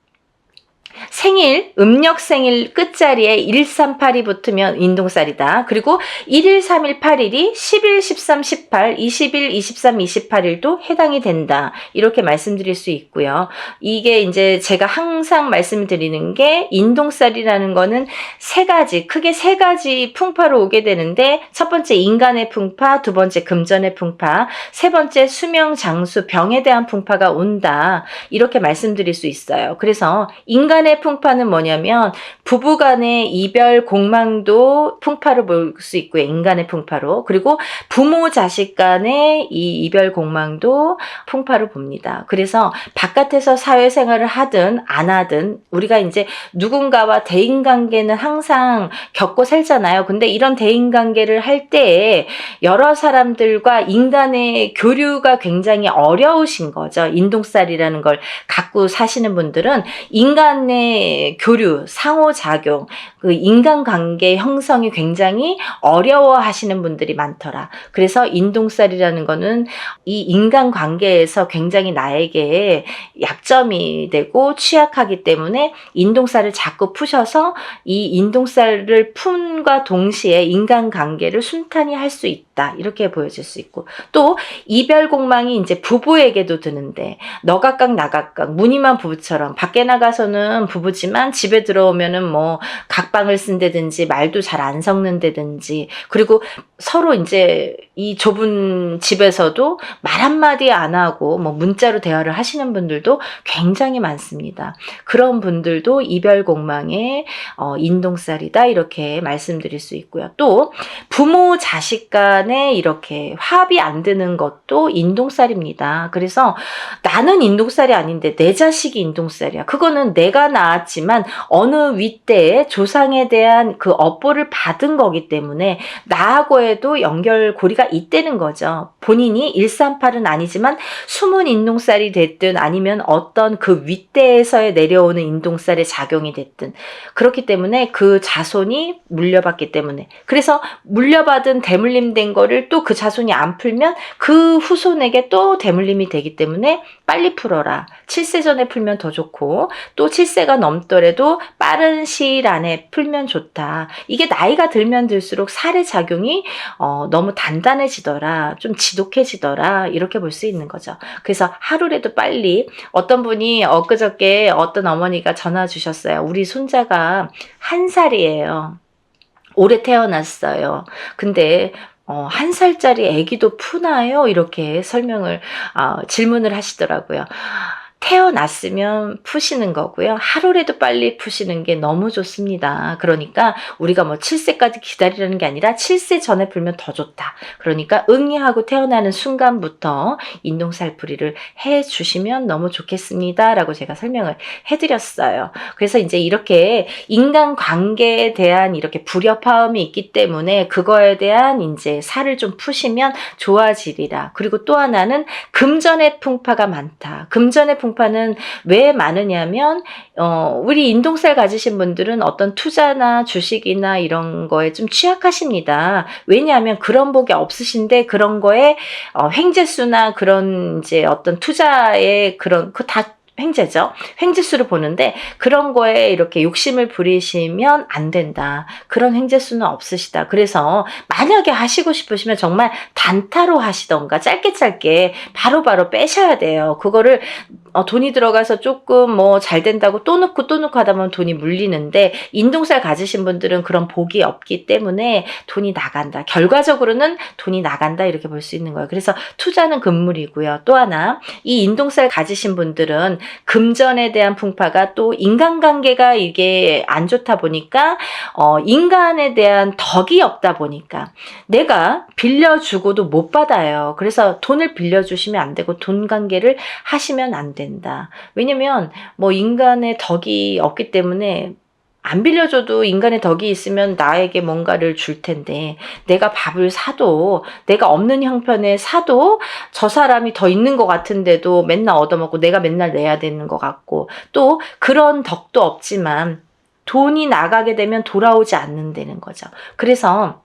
S1: 생일, 음력 생일 끝자리에 1382 붙으면 인동살이다. 그리고 1일, 3일, 8일이 10일, 13, 18, 20일, 23, 28일도 해당이 된다. 이렇게 말씀드릴 수 있고요. 이게 이제 제가 항상 말씀드리는 게 인동살이라는 거는 크게 세 가지 풍파로 오게 되는데 첫 번째 인간의 풍파, 두 번째 금전의 풍파, 세 번째 수명, 장수, 병에 대한 풍파가 온다. 이렇게 말씀드릴 수 있어요. 그래서 인간의 풍파는 뭐냐면 부부간의 이별 공망도 풍파로 볼 수 있고요. 인간의 풍파로. 그리고 부모 자식 간의 이 이별 공망도 풍파로 봅니다. 그래서 바깥에서 사회생활을 하든 안 하든 우리가 이제 누군가와 대인관계는 항상 겪고 살잖아요. 근데 이런 대인관계를 할 때에 여러 사람들과 인간의 교류가 굉장히 어려우신 거죠. 인동살이라는 걸 갖고 사시는 분들은 인간의 교류, 상호작용, 그 인간관계 형성이 굉장히 어려워하시는 분들이 많더라. 그래서 인동살이라는 거는 이 인간관계에서 굉장히 나에게 약점이 되고 취약하기 때문에 인동살을 자꾸 푸셔서 이 인동살을 푼과 동시에 인간관계를 순탄히 할 수 있다. 이렇게 보여질 수 있고 또 이별공망이 이제 부부에게도 드는데 너 각각 나 각각 무늬만 부부처럼 밖에 나가서는 부부지만 집에 들어오면은 뭐 각방을 쓴다든지 말도 잘 안 섞는다든지 그리고 서로 이제 이 좁은 집에서도 말 한마디 안 하고 뭐 문자로 대화를 하시는 분들도 굉장히 많습니다. 그런 분들도 이별공망의 인동살이다 이렇게 말씀드릴 수 있고요. 또 부모 자식 간에 이렇게 화합이 안 되는 것도 인동살입니다. 그래서 나는 인동살이 아닌데 내 자식이 인동살이야. 그거는 내가 낳았지만 어느 윗대에 조상에 대한 그 업보를 받은 거기 때문에 나하고에도 연결고리가 있다는 거죠. 본인이 138은 아니지만 숨은 인동살이 됐든 아니면 어떤 그 윗대에서 내려오는 인동살의 작용이 됐든 그렇기 때문에 그 자손이 물려받기 때문에 그래서 물려받은 대물림된 대물림인 거를 또 그 자손이 안 풀면 그 후손에게 또 대물림이 되기 때문에 빨리 풀어라. 7세 전에 풀면 더 좋고 또 7세가 넘더라도 빠른 시일 안에 풀면 좋다. 이게 나이가 들면 들수록 살의 작용이 너무 단단해지더라. 좀 지독해지더라. 이렇게 볼 수 있는 거죠. 그래서 하루라도 빨리 어떤 분이 엊그저께 어떤 어머니가 전화 주셨어요. 우리 손자가 1살이에요. 올해 태어났어요. 근데 1살짜리 아기도 푸나요? 이렇게 질문을 하시더라고요. 태어났으면 푸시는 거고요. 하루라도 빨리 푸시는 게 너무 좋습니다. 그러니까 우리가 뭐 7세까지 기다리라는 게 아니라 7세 전에 풀면 더 좋다. 그러니까 응애하고 태어나는 순간부터 인동살풀이를 해주시면 너무 좋겠습니다. 라고 제가 설명을 해드렸어요. 그래서 이제 이렇게 인간관계에 대한 이렇게 불협화음이 있기 때문에 그거에 대한 이제 살을 좀 푸시면 좋아지리라. 그리고 또 하나는 금전의 풍파가 많다. 금전의 풍파는 왜 많으냐면 우리 인동살 가지신 분들은 어떤 투자나 주식이나 이런 거에 좀 취약하십니다. 왜냐하면 그런 복이 없으신데 그런 거에 횡재수나 그런 이제 어떤 투자의 그런 그 다 횡재죠. 횡재수를 보는데 그런 거에 이렇게 욕심을 부리시면 안 된다. 그런 횡재수는 없으시다. 그래서 만약에 하시고 싶으시면 정말 단타로 하시던가 짧게 바로바로 빼셔야 돼요. 그거를 돈이 들어가서 조금 뭐 잘 된다고 또 넣고 하다 보면 돈이 물리는데 인동살 가지신 분들은 그런 복이 없기 때문에 돈이 나간다. 결과적으로는 돈이 나간다 이렇게 볼 수 있는 거예요. 그래서 투자는 금물이고요. 또 하나 이 인동살 가지신 분들은 금전에 대한 풍파가 또 인간관계가 이게 안 좋다 보니까 인간에 대한 덕이 없다 보니까 내가 빌려주고도 못 받아요. 그래서 돈을 빌려주시면 안 되고 돈 관계를 하시면 안 된다. 왜냐면 뭐 인간의 덕이 없기 때문에 안 빌려줘도 인간의 덕이 있으면 나에게 뭔가를 줄 텐데 내가 밥을 사도 내가 없는 형편에 사도 저 사람이 더 있는 것 같은데도 맨날 얻어먹고 내가 맨날 내야 되는 것 같고 또 그런 덕도 없지만 돈이 나가게 되면 돌아오지 않는다는 거죠. 그래서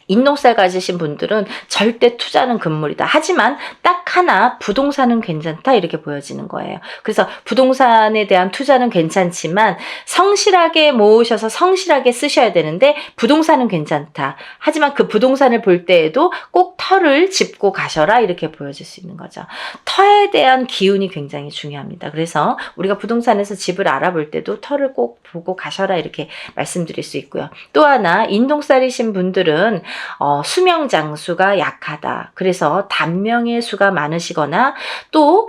S1: 인동살 가지신 분들은 절대 투자는 금물이다. 하지만 딱 하나 부동산은 괜찮다 이렇게 보여지는 거예요. 그래서 부동산에 대한 투자는 괜찮지만 성실하게 모으셔서 성실하게 쓰셔야 되는데 부동산은 괜찮다. 하지만 그 부동산을 볼 때에도 꼭 터를 짚고 가셔라 이렇게 보여질 수 있는 거죠. 터에 대한 기운이 굉장히 중요합니다. 그래서 우리가 부동산에서 집을 알아볼 때도 터를 꼭 보고 가셔라 이렇게 말씀드릴 수 있고요. 또 하나 인동살이신 분들은 수명 장수가 약하다. 그래서 단명의 수가 많으시거나 또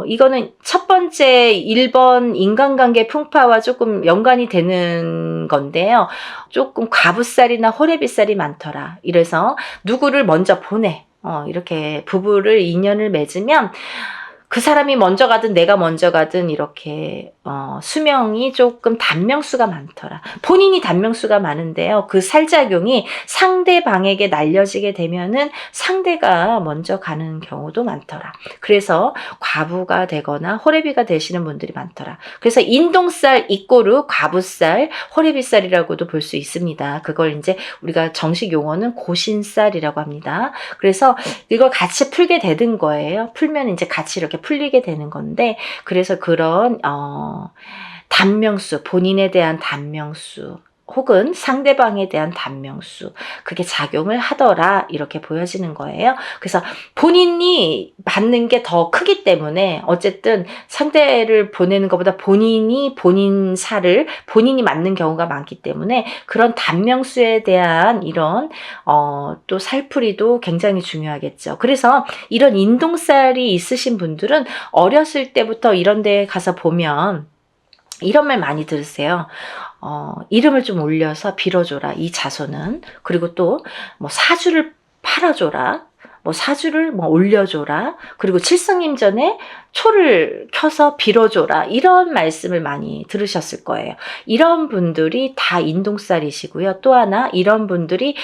S1: 이거는 첫 번째 1번 인간관계 풍파와 조금 연관이 되는 건데요. 조금 과부살이나 호래비살이 많더라. 이래서 누구를 먼저 보내. 이렇게 부부를 인연을 맺으면 그 사람이 먼저 가든 내가 먼저 가든 이렇게 수명이 조금 단명수가 많더라. 본인이 단명수가 많은데요. 그 살작용이 상대방에게 날려지게 되면은 상대가 먼저 가는 경우도 많더라. 그래서 과부가 되거나 호래비가 되시는 분들이 많더라. 그래서 인동살 이꼬르 과부살, 호래비살이라고도 볼 수 있습니다. 그걸 이제 우리가 정식 용어는 고신살이라고 합니다. 그래서 이걸 같이 풀게 되는 거예요. 풀면 이제 같이 이렇게 풀리게 되는 건데 그래서 그런 단명수, 본인에 대한 단명수 혹은 상대방에 대한 단명수 그게 작용을 하더라 이렇게 보여지는 거예요. 그래서 본인이 받는 게 더 크기 때문에 어쨌든 상대를 보내는 것보다 본인 살을 본인이 맞는 경우가 많기 때문에 그런 단명수에 대한 이런 또 살풀이도 굉장히 중요하겠죠. 그래서 이런 인동살이 있으신 분들은 어렸을 때부터 이런 데 가서 보면 이런 말 많이 들으세요. 이름을 좀 올려서 빌어줘라. 이 자손은. 그리고 또 뭐 사주를 팔아줘라. 뭐 사주를 뭐 올려줘라. 그리고 칠성님 전에 초를 켜서 빌어줘라. 이런 말씀을 많이 들으셨을 거예요. 이런 분들이 다 인동살이시고요. 또 하나 이런 분들이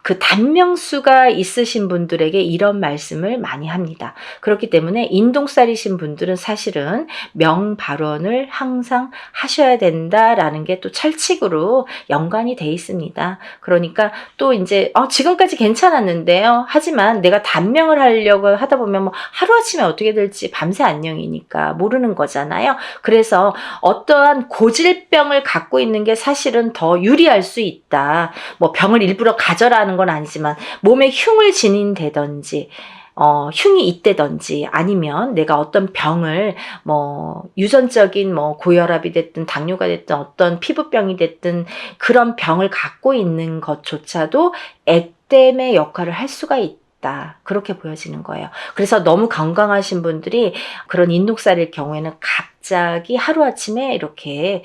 S1: 그 단명수가 있으신 분들에게 이런 말씀을 많이 합니다. 그렇기 때문에 인동살이신 분들은 사실은 명발원을 항상 하셔야 된다라는 게 또 철칙으로 연관이 돼 있습니다. 그러니까 또 이제 지금까지 괜찮았는데요. 하지만 내가 단명을 하려고 하다 보면 뭐 하루아침에 어떻게 될지 밤새 안녕이니까 모르는 거잖아요. 그래서 어떠한 고질병을 갖고 있는 게 사실은 더 유리할 수 있다. 뭐 병을 일부러 가져라는 건 아니지만 몸에 흉을 지닌다든지 흉이 있다든지 아니면 내가 어떤 병을 뭐 유전적인 뭐 고혈압이 됐든 당뇨가 됐든 어떤 피부병이 됐든 그런 병을 갖고 있는 것조차도 액땜의 역할을 할 수가 있다. 그렇게 보여지는 거예요. 그래서 너무 건강하신 분들이 그런 인독살일 경우에는 갑자기 하루아침에 이렇게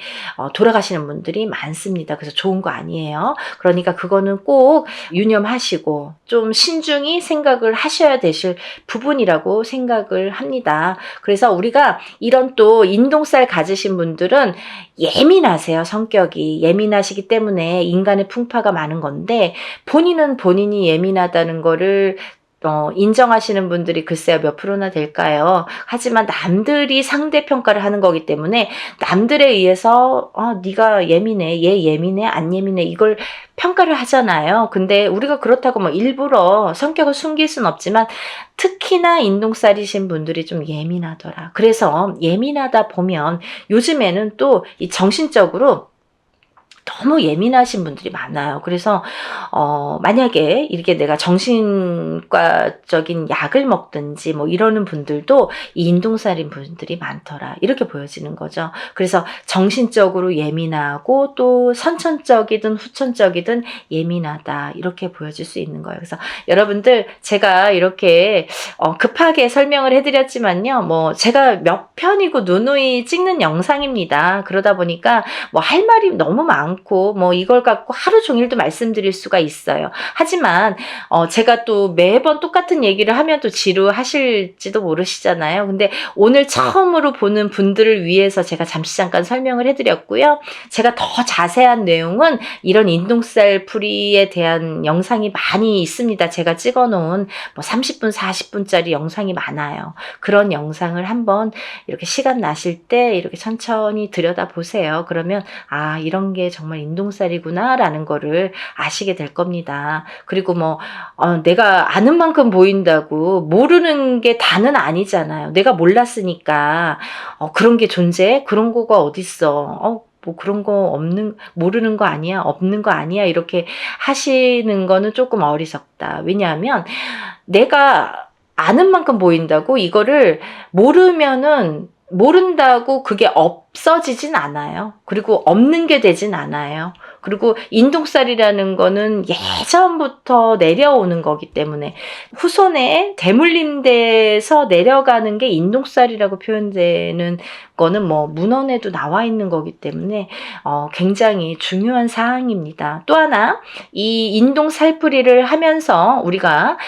S1: 돌아가시는 분들이 많습니다. 그래서 좋은 거 아니에요. 그러니까 그거는 꼭 유념하시고 좀 신중히 생각을 하셔야 되실 부분이라고 생각을 합니다. 그래서 우리가 이런 또 인동살 가지신 분들은 예민하세요. 성격이 예민하시기 때문에 인간의 풍파가 많은 건데 본인은 본인이 예민하다는 거를 인정하시는 분들이 글쎄요 몇 프로나 될까요? 하지만 남들이 상대평가를 하는 거기 때문에 남들에 의해서 네가 예민해, 얘 예민해, 안 예민해 이걸 평가를 하잖아요. 근데 우리가 그렇다고 뭐 일부러 성격을 숨길 순 없지만 특히나 인동살이신 분들이 좀 예민하더라. 그래서 예민하다 보면 요즘에는 또 이 정신적으로 너무 예민하신 분들이 많아요. 그래서 만약에 이렇게 내가 정신과적인 약을 먹든지 뭐 이러는 분들도 이 인동살인 분들이 많더라. 이렇게 보여지는 거죠. 그래서 정신적으로 예민하고 또 선천적이든 후천적이든 예민하다. 이렇게 보여질 수 있는 거예요. 그래서 여러분들 제가 이렇게 급하게 설명을 해드렸지만요. 뭐 제가 몇 편이고 누누이 찍는 영상입니다. 그러다 보니까 뭐 할 말이 너무 많고 뭐 이걸 갖고 하루 종일도 말씀드릴 수가 있어요. 하지만 제가 또 매번 똑같은 얘기를 하면 또 지루하실지도 모르시잖아요. 근데 오늘 처음으로 보는 분들을 위해서 제가 잠깐 설명을 해드렸고요. 제가 더 자세한 내용은 이런 인동살 풀이에 대한 영상이 많이 있습니다. 제가 찍어놓은 뭐 30분, 40분짜리 영상이 많아요. 그런 영상을 한번 이렇게 시간 나실 때 이렇게 천천히 들여다보세요. 그러면 이런 게 정말 인동살이구나 라는 거를 아시게 될 겁니다. 그리고 뭐 내가 아는 만큼 보인다고 모르는 게 다는 아니잖아요. 내가 몰랐으니까 그런 게 존재해? 그런 거가 어딨어? 뭐 그런 거 모르는 거 아니야? 없는 거 아니야? 이렇게 하시는 거는 조금 어리석다. 왜냐하면 내가 아는 만큼 보인다고 이거를 모른다고 그게 없어지진 않아요. 그리고 없는 게 되진 않아요. 그리고 인동살이라는 거는 예전부터 내려오는 거기 때문에 후손에 대물림돼서 내려가는 게 인동살이라고 표현되는 거는 뭐 문헌에도 나와 있는 거기 때문에 굉장히 중요한 사항입니다. 또 하나 이 인동살풀이를 하면서 우리가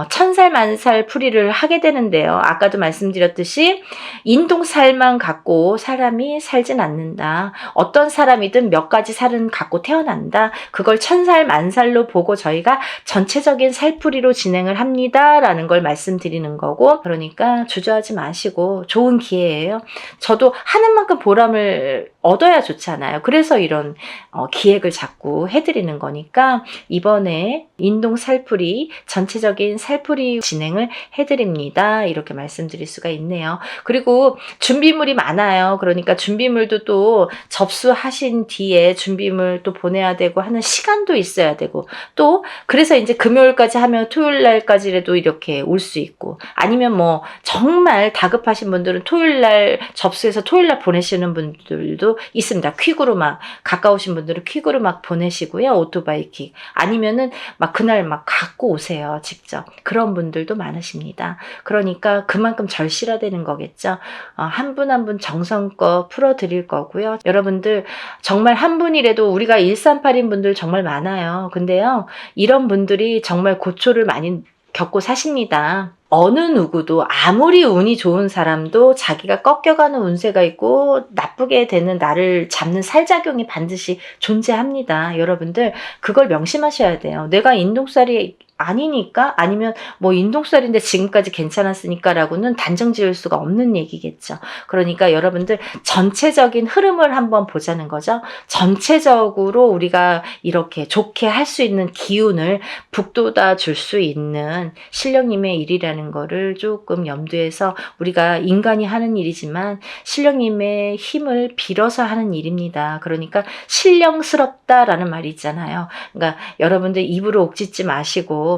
S1: 천살 만살 풀이를 하게 되는데요. 아까도 말씀드렸듯이 인동살만 갖고 사람이 살진 않는다. 어떤 사람이든 몇 가지 살은 갖고 태어난다. 그걸 천살 만살로 보고 저희가 전체적인 살풀이로 진행을 합니다. 라는 걸 말씀드리는 거고 그러니까 주저하지 마시고 좋은 기회예요. 저도 하는 만큼 보람을 얻어야 좋잖아요. 그래서 이런 기획을 자꾸 해드리는 거니까 이번에 인동 살풀이 전체적인 살풀이 진행을 해드립니다. 이렇게 말씀드릴 수가 있네요. 그리고 준비물이 많아요. 그러니까 준비물도 또 접수하신 뒤에 준비물 또 보내야 되고 하는 시간도 있어야 되고 또 그래서 이제 금요일까지 하면 토요일날까지라도 이렇게 올 수 있고 아니면 뭐 정말 다급하신 분들은 토요일날 접수해서 토요일날 보내시는 분들도 있습니다. 퀵으로 막 가까우신 분들은 퀵으로 막 보내시고요. 오토바이 퀵 아니면은 막 그날 막 갖고 오세요. 직접 그런 분들도 많으십니다. 그러니까 그만큼 절실화되는 거겠죠. 한 분 한 분 정성껏 풀어드릴 거고요. 여러분들 정말 한 분이라도 우리가 138인 분들 정말 많아요. 근데요 이런 분들이 정말 고초를 많이 겪고 사십니다. 어느 누구도 아무리 운이 좋은 사람도 자기가 꺾여가는 운세가 있고 나쁘게 되는 나를 잡는 살작용이 반드시 존재합니다. 여러분들 그걸 명심하셔야 돼요. 내가 인동살이 아니니까 아니면 뭐 인동살인데 지금까지 괜찮았으니까 라고는 단정 지을 수가 없는 얘기겠죠. 그러니까 여러분들 전체적인 흐름을 한번 보자는 거죠. 전체적으로 우리가 이렇게 좋게 할 수 있는 기운을 북돋아 줄 수 있는 신령님의 일이라는 거를 조금 염두에서 우리가 인간이 하는 일이지만 신령님의 힘을 빌어서 하는 일입니다. 그러니까 신령스럽다라는 말이 있잖아요. 그러니까 여러분들 입으로 옥짓지 마시고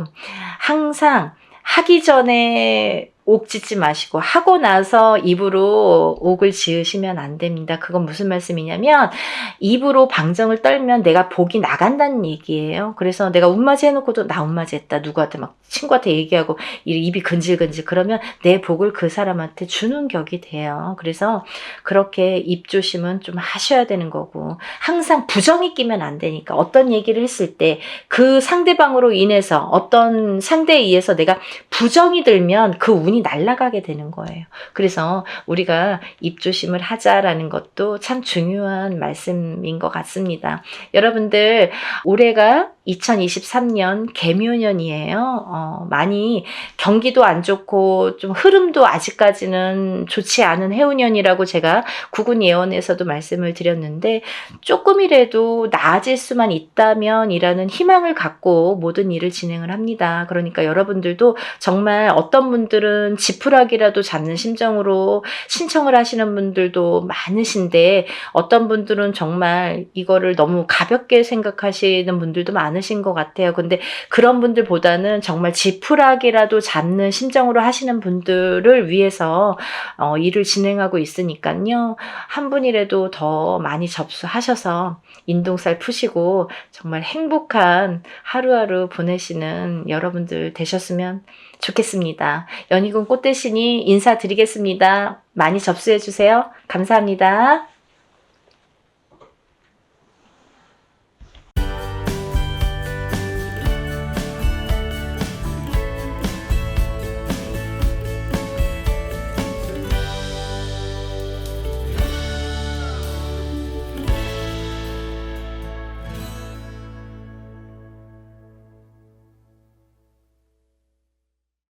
S1: 항상 하기 전에 옥 짓지 마시고 하고 나서 입으로 옥을 지으시면 안 됩니다. 그건 무슨 말씀이냐면 입으로 방정을 떨면 내가 복이 나간다는 얘기예요. 그래서 내가 운맞이 해놓고도 나 운맞이 했다. 누구한테 막 친구한테 얘기하고 입이 근질근질 그러면 내 복을 그 사람한테 주는 격이 돼요. 그래서 그렇게 입 조심은 좀 하셔야 되는 거고 항상 부정이 끼면 안 되니까 어떤 얘기를 했을 때 그 상대방으로 인해서 어떤 상대에 의해서 내가 부정이 들면 그 운이 날아가게 되는 거예요. 그래서 우리가 입조심을 하자라는 것도 참 중요한 말씀인 것 같습니다. 여러분들 올해가 2023년 개묘년이에요. 많이 경기도 안 좋고 좀 흐름도 아직까지는 좋지 않은 해운년이라고 제가 구군 예언에서도 말씀을 드렸는데 조금이라도 나아질 수만 있다면 이라는 희망을 갖고 모든 일을 진행을 합니다. 그러니까 여러분들도 정말 어떤 분들은 지푸라기라도 잡는 심정으로 신청을 하시는 분들도 많으신데 어떤 분들은 정말 이거를 너무 가볍게 생각하시는 분들도 많으신 것 같아요. 근데 그런 분들보다는 정말 지푸라기라도 잡는 심정으로 하시는 분들을 위해서 일을 진행하고 있으니까요. 한 분이라도 더 많이 접수하셔서 인동살 푸시고 정말 행복한 하루하루 보내시는 여러분들 되셨으면 좋겠습니다. 연희군 꽃대신이 인사드리겠습니다. 많이 접수해 주세요. 감사합니다.